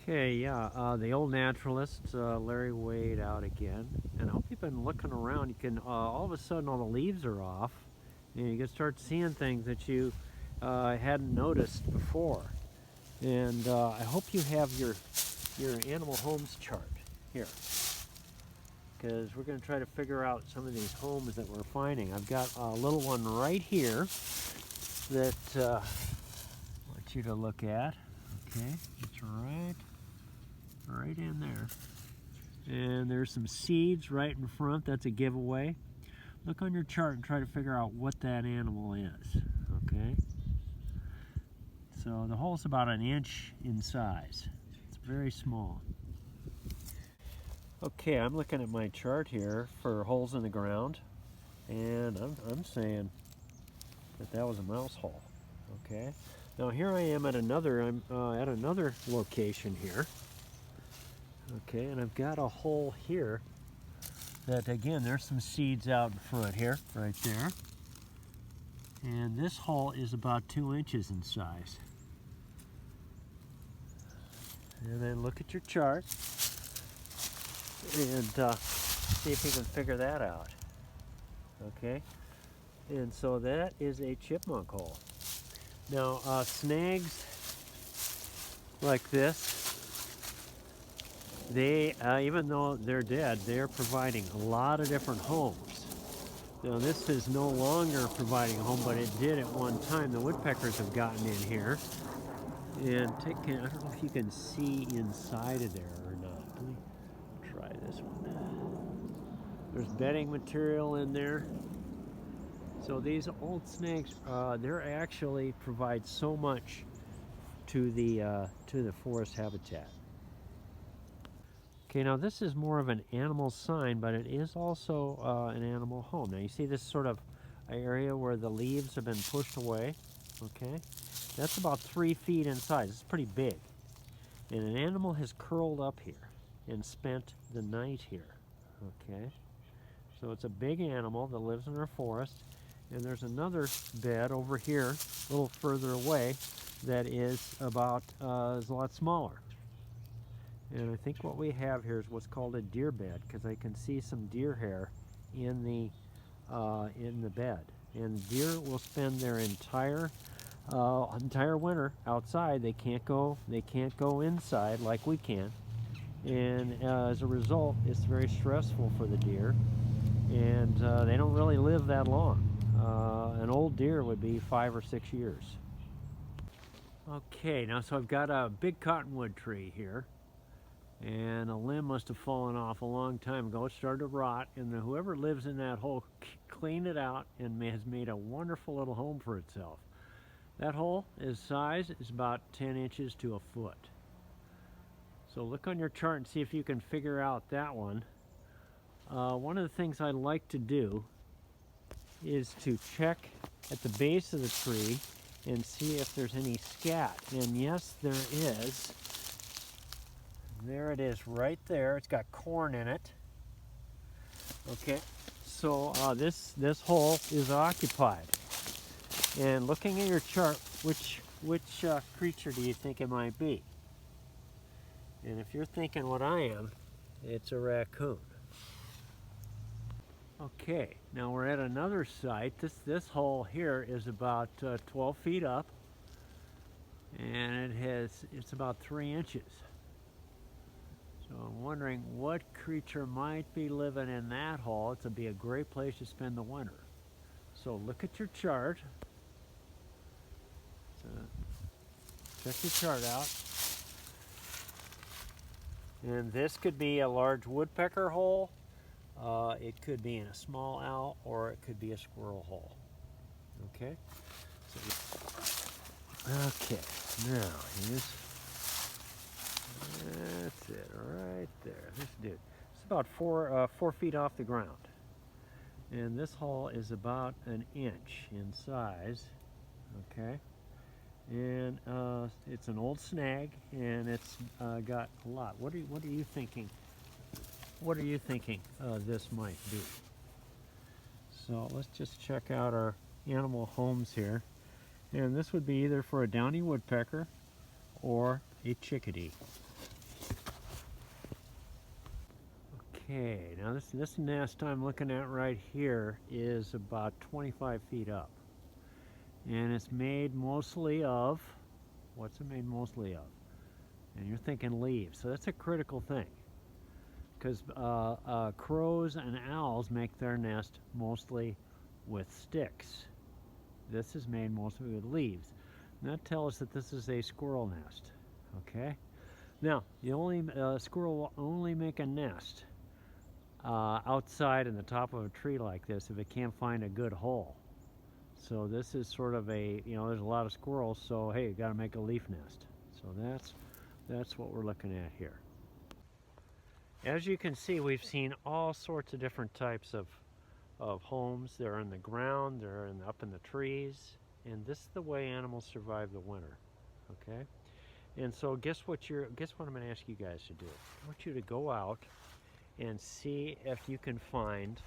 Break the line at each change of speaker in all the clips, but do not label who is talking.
Okay, yeah, the old naturalist, Larry Wade out again. And I hope you've been looking around. You can, all of a sudden all the leaves are off and you can start seeing things that you hadn't noticed before. And I hope you have your animal homes chart here, because we're going to try to figure out some of these homes that we're finding. I've got a little one right here that I want you to look at. Okay, it's right in there. And there's some seeds right in front. That's a giveaway. Look on your chart and try to figure out what that animal is. Okay, so the hole's about 1 inch in size. It's very small. Okay, I'm looking at my chart here for holes in the ground, and I'm saying that was a mouse hole. Okay, now here I am at another location here. Okay, and I've got a hole here that, again, there's some seeds out in front here, right there. And this hole is about 2 inches in size. And then look at your chart and see if you can figure that out. Okay, and so that is a chipmunk hole. Now, snags like this, they, even though they're dead, they're providing a lot of different homes. Now, this is no longer providing a home, but it did at one time. The woodpeckers have gotten in here. And I don't know if you can see inside of there or not. Let me try this one. There's bedding material in there. So these old snags, they're actually provide so much to the forest habitat. Okay, now this is more of an animal sign, but it is also an animal home. Now you see this sort of area where the leaves have been pushed away. Okay, that's about 3 feet in size. It's pretty big. And an animal has curled up here and spent the night here. Okay, so it's a big animal that lives in our forest. And there's another bed over here, a little further away, that is about is a lot smaller. And I think what we have here is what's called a deer bed, because I can see some deer hair in the bed. And deer will spend their entire winter outside. They can't go inside like we can, and as a result, it's very stressful for the deer, and they don't really live that long. An old deer would be 5 or 6 years. Okay, now so I've got a big cottonwood tree here, and a limb must have fallen off a long time ago. It started to rot, and whoever lives in that hole cleaned it out and has made a wonderful little home for itself. That hole is about 10 inches to a foot. So look on your chart and see if you can figure out that one. One of the things I like to do is to check at the base of the tree and see if there's any scat. And yes, there is. There it is right there. It's got corn in it. Okay, so this hole is occupied. And looking at your chart, which creature do you think it might be? And if you're thinking what I am, it's a raccoon. Okay, now we're at another site. This hole here is about 12 feet up, and it's about 3 inches. So I'm wondering what creature might be living in that hole. It'd be a great place to spend the winter. So look at your chart. Check your chart out. And this could be a large woodpecker hole. It could be in a small owl, or it could be a squirrel hole. Okay? Okay, now that's it right there. This dude. It's about 4 feet off the ground. And this hole is about 1 inch in size. Okay? And it's an old snag, and it's got a lot. What are you thinking? What are you thinking this might be? So let's just check out our animal homes here. And this would be either for a downy woodpecker or a chickadee. Okay, now this nest I'm looking at right here is about 25 feet up. And it's made mostly of, what's it made mostly of? And you're thinking leaves. So that's a critical thing. Because crows and owls make their nest mostly with sticks. This is made mostly with leaves. And that tells us that this is a squirrel nest. Okay? Now, squirrel will only make a nest outside in the top of a tree like this if it can't find a good hole. So this is sort of a, there's a lot of squirrels, so hey, you got to make a leaf nest. So that's what we're looking at here. As you can see, we've seen all sorts of different types of homes. They're in the ground, they're up in the trees, and this is the way animals survive the winter. Okay? And so guess what I'm going to ask you guys to do. I want you to go out and see if you can find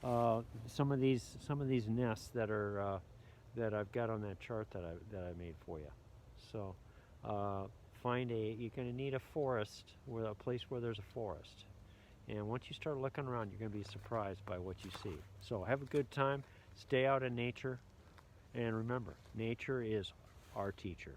some of these nests that are that I've got on that chart that I made for you. So you're going to need a forest, a place where there's a forest. And once you start looking around, you're going to be surprised by what you see. So have a good time, stay out in nature, and remember, nature is our teacher.